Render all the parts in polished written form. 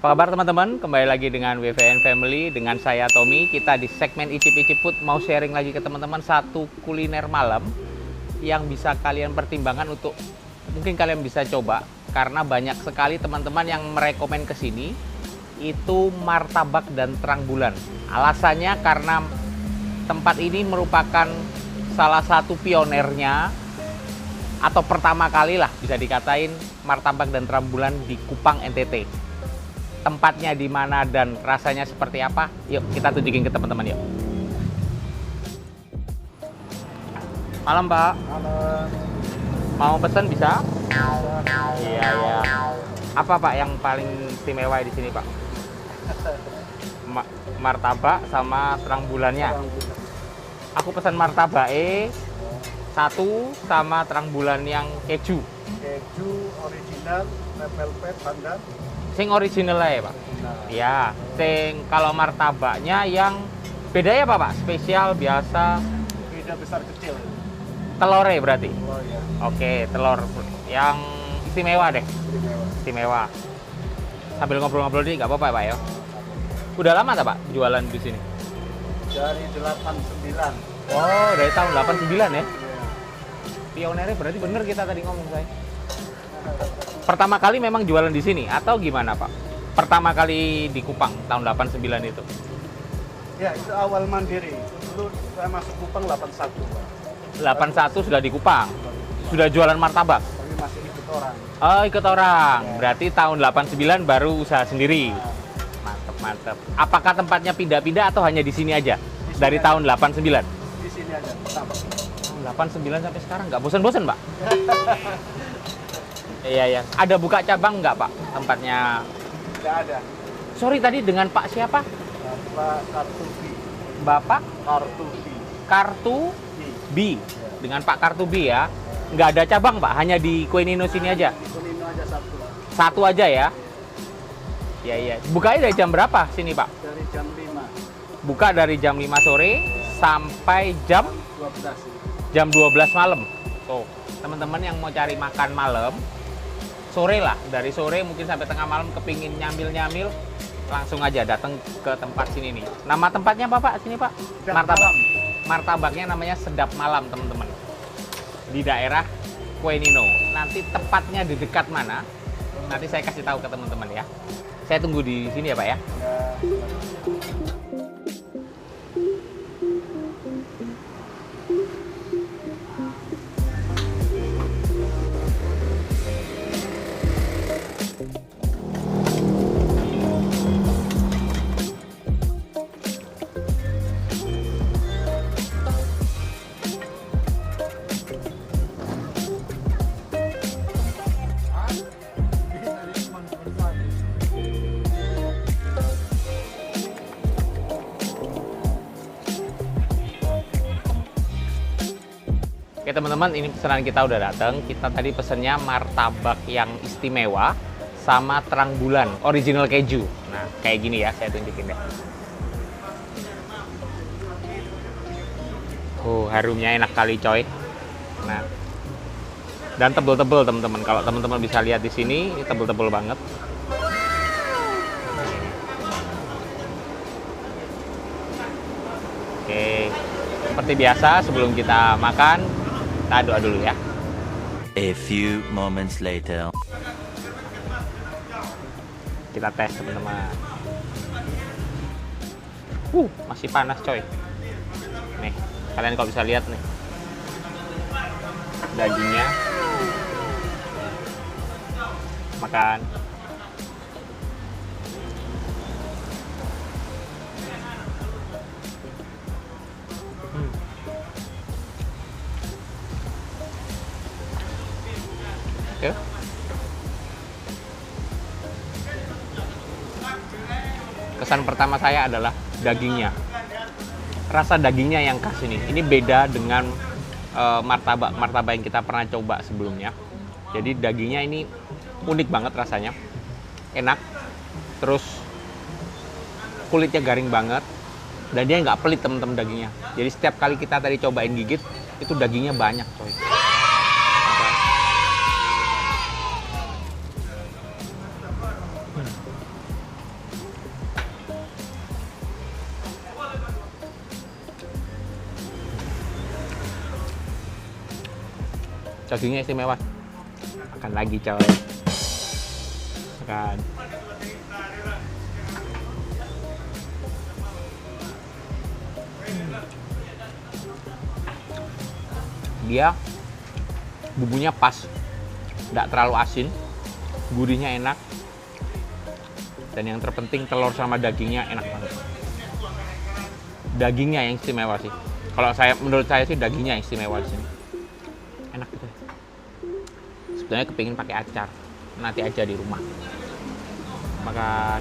Apa kabar teman-teman? Kembali lagi dengan WVN Family, dengan saya Tommy. Kita di segmen Icip-Icip Food mau sharing lagi ke teman-teman satu kuliner malam yang bisa kalian pertimbangkan untuk mungkin kalian bisa coba, karena banyak sekali teman-teman yang merekomen ke sini itu martabak dan terang bulan. Alasannya karena tempat ini merupakan salah satu pionernya atau pertama kali lah bisa dikatain martabak dan terang bulan di Kupang, NTT. Tempatnya di mana dan rasanya seperti apa? Yuk kita tunjukin ke teman-teman yuk. Malam Pak. Malam. Mau pesan bisa? Iya ya. Apa Pak yang paling istimewa di sini Pak? Martabak sama terang bulannya. Aku pesan martabak satu sama terang bulan yang keju. Keju original, red velvet, pandan. Sing original lah ya Pak? Nah, Ya, sing kalau martabaknya yang beda ya Pak? Spesial, biasa, beda besar kecil. telore berarti? Oh ya, Oke, telur yang istimewa deh, istimewa. istimewa. Sambil ngobrol-ngobrol nih, nggak apa-apa ya Pak ya? Udah lama tak Pak jualan di sini? Dari 89. Oh, dari tahun 89 ya? Ya. Pionernya berarti bener kita tadi ngomong saya. Pertama kali memang jualan di sini atau gimana Pak? Pertama kali di Kupang tahun 89 itu? Ya, itu awal mandiri. Dulu saya masuk Kupang 81. Pak. 81 sudah di Kupang? Sudah jualan martabak? Tapi masih ikut orang. Oh, ikut orang. Ya. Berarti tahun 89 baru usaha sendiri. Nah, Mantep, mantep. Apakah tempatnya pindah-pindah atau hanya di sini aja? Di Dari sini tahun 89? di sini aja. Sama. 89 sampai sekarang nggak bosan-bosan, Pak? Iya, iya. Ada buka cabang nggak, Pak? Tempatnya. Tidak ada. Sorry, tadi dengan Pak siapa? Bapak Kartu B. Bapak Kartu B. Kartu B. B. Dengan Pak Kartu B ya. Nggak ada cabang, Pak? Hanya di Kue Nino sini aja? Di Kulino aja satu. Satu aja ya? Iya, iya. Bukanya dari jam berapa sini, Pak? Dari jam 5. Buka dari jam 5 sore sampai jam 12. 12 malam. Tuh, teman-teman yang mau cari makan malam, sore lah, dari sore mungkin sampai tengah malam kepingin nyamil-nyamil, langsung aja datang ke tempat sini nih. Nama tempatnya apa Pak? Sini Pak? Sedap Martabak. Malam. Martabaknya namanya Sedap Malam teman-teman. Di daerah Kue Nino. Nanti tepatnya di dekat mana? Nanti saya kasih tahu ke teman-teman ya. Saya tunggu di sini ya Pak ya. Ya, Oke teman-teman, ini pesanan kita udah datang. Kita tadi pesennya martabak yang istimewa sama terang bulan original keju. Nah, kayak gini ya, saya tunjukin deh. Harumnya enak kali coy. Nah, dan tebel-tebel teman-teman. Kalau teman-teman bisa lihat di sini, ini tebel-tebel banget. Oke, seperti biasa sebelum kita makan, kita doa dulu ya. A few moments later. Kita tes teman-teman. Masih panas coy. Nih, kalian kalau bisa lihat nih. Dagingnya. Makan. Oke. Kesan pertama saya adalah dagingnya. Rasa dagingnya yang khas ini. Ini beda dengan martabak yang kita pernah coba sebelumnya. Jadi dagingnya ini unik banget rasanya, enak. Terus kulitnya garing banget dan dia nggak pelit temen-temen dagingnya. Jadi setiap kali kita tadi cobain gigit, itu dagingnya banyak coy. Dagingnya istimewa. Makan lagi coy. Makan. Dia bumbunya pas, nggak terlalu asin, gurihnya enak, dan yang terpenting telur sama dagingnya enak banget. Dagingnya yang istimewa sih. Kalau menurut saya sih dagingnya yang istimewa di sini. Enak gitu. Sebenarnya kepingin pakai acar, nanti aja di rumah. Makan.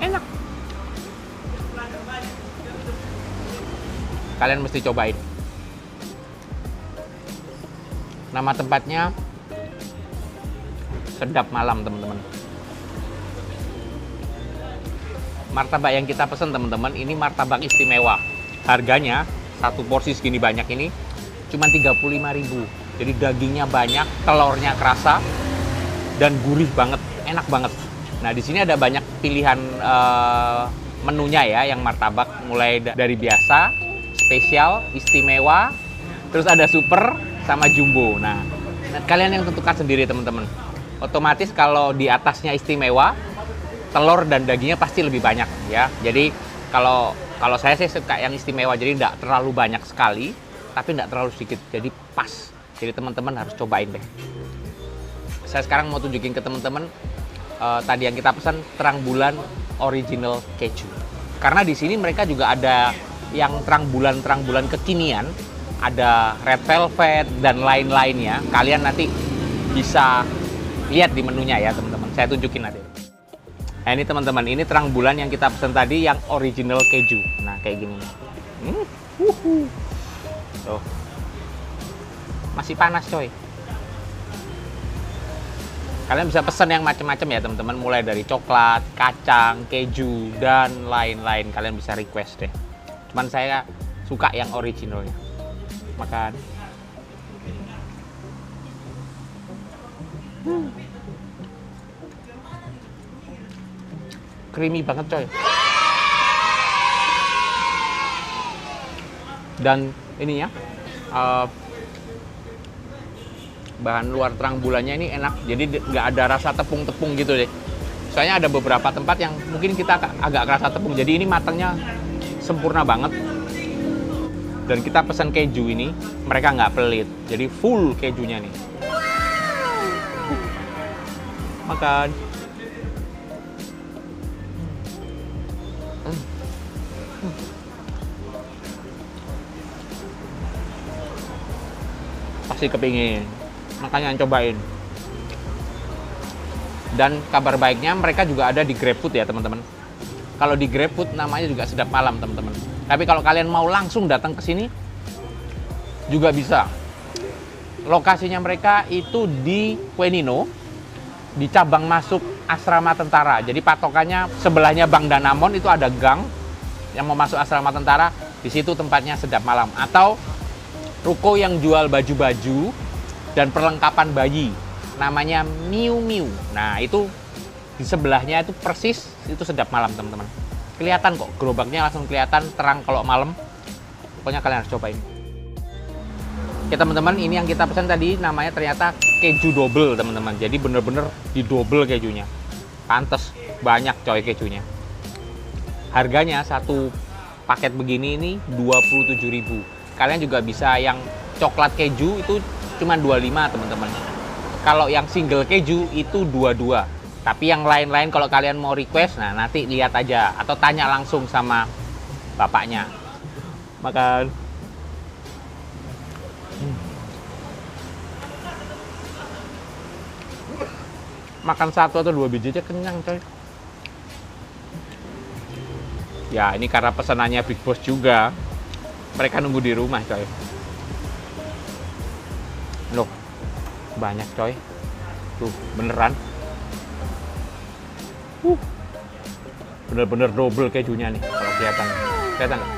Enak. Kalian mesti cobain. Nama tempatnya Sedap Malam, teman-teman. Martabak yang kita pesen, teman-teman, ini martabak istimewa. Harganya satu porsi segini banyak ini cuma 35.000. Jadi dagingnya banyak, telurnya kerasa, dan gurih banget, enak banget. Nah, di sini ada banyak pilihan menunya ya, yang martabak mulai dari biasa, spesial, istimewa, terus ada super sama jumbo. Nah, kalian yang tentukan sendiri, teman-teman. Otomatis kalau di atasnya istimewa, telur dan dagingnya pasti lebih banyak ya. Jadi kalau saya sih suka yang istimewa, jadi tidak terlalu banyak sekali, tapi tidak terlalu sedikit, jadi pas. Jadi teman-teman harus cobain deh. Saya sekarang mau tunjukin ke teman-teman tadi yang kita pesan terang bulan original keju. Karena di sini mereka juga ada yang terang bulan kekinian, ada red velvet dan lain-lainnya. Kalian nanti bisa lihat di menunya ya, teman-teman. Saya tunjukin nanti. Nah, ini teman-teman, ini terang bulan yang kita pesan tadi yang original keju. Nah, kayak gini. Tuh. Masih panas, coy. Kalian bisa pesan yang macam-macam ya, teman-teman. Mulai dari coklat, kacang, keju, dan lain-lain. Kalian bisa request deh. Cuman saya suka yang originalnya. Makan. Creamy banget, coy. Dan ininya bahan luar terang bulannya ini enak, jadi nggak ada rasa tepung-tepung gitu deh. Soalnya ada beberapa tempat yang mungkin kita agak kerasa tepung, jadi ini matangnya sempurna banget. Dan kita pesan keju ini, mereka nggak pelit, jadi full kejunya nih. Makan. Pasti kepingin, makanya cobain. Dan kabar baiknya mereka juga ada di GrabFood ya, teman-teman. Kalau di GrabFood namanya juga Sedap Malam, teman-teman. Tapi kalau kalian mau langsung datang ke sini juga bisa. Lokasinya mereka itu di Quenino, di cabang masuk asrama tentara. Jadi patokannya sebelahnya Bank Danamon itu ada gang yang mau masuk asrama tentara. Di situ tempatnya Sedap Malam. Atau ruko yang jual baju-baju dan perlengkapan bayi, namanya Miu Miu. Nah, itu di sebelahnya itu persis itu Sedap Malam, teman-teman. Kelihatan kok, gerobaknya langsung kelihatan terang kalau malam. Pokoknya kalian harus cobain. Oke, teman-teman, ini yang kita pesan tadi namanya ternyata keju double, teman-teman. Jadi bener-bener di double kejunya. Pantes banyak coy kejunya. Harganya satu paket begini ini 27.000. Kalian juga bisa yang coklat keju itu cuma 25, teman-teman. Kalau yang single keju itu 22. Tapi yang lain-lain kalau kalian mau request, nah nanti lihat aja atau tanya langsung sama bapaknya. Makan. Makan satu atau dua biji aja kenyang, coy. Ya, ini karena pesanannya Big Boss juga. Mereka nunggu di rumah, coy. Loh, banyak, coy. Tuh, beneran. Bener-bener double kejunya nih, kalau kelihatan. Kelihatan nggak?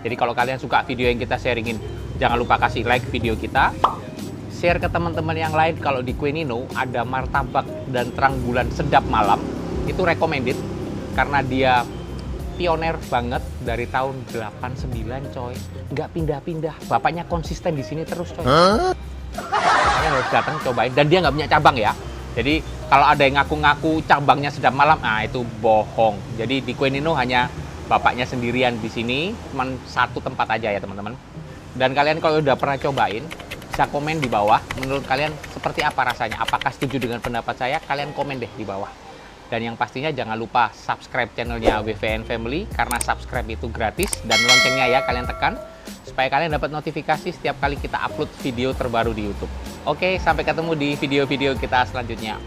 Jadi kalau kalian suka video yang kita sharingin, jangan lupa kasih like video kita. Share ke teman-teman yang lain. Kalau di Quenino ada martabak dan terang bulan Sedap Malam. Itu recommended, karena dia pioner banget dari tahun 89 coy. Nggak pindah-pindah. Bapaknya konsisten di sini terus coy. Kalian harus datang cobain. Dan dia nggak punya cabang ya. Jadi kalau ada yang ngaku-ngaku cabangnya sedap malam, itu bohong. Jadi di Kue Nino hanya bapaknya sendirian di sini, cuman satu tempat aja ya teman-teman. Dan kalian kalau udah pernah cobain, bisa komen di bawah. Menurut kalian seperti apa rasanya? Apakah setuju dengan pendapat saya? Kalian komen deh di bawah. Dan yang pastinya jangan lupa subscribe channelnya WVN Family, karena subscribe itu gratis. Dan loncengnya ya kalian tekan, supaya kalian dapat notifikasi setiap kali kita upload video terbaru di YouTube. Oke, sampai ketemu di video-video kita selanjutnya.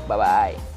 Bye-bye.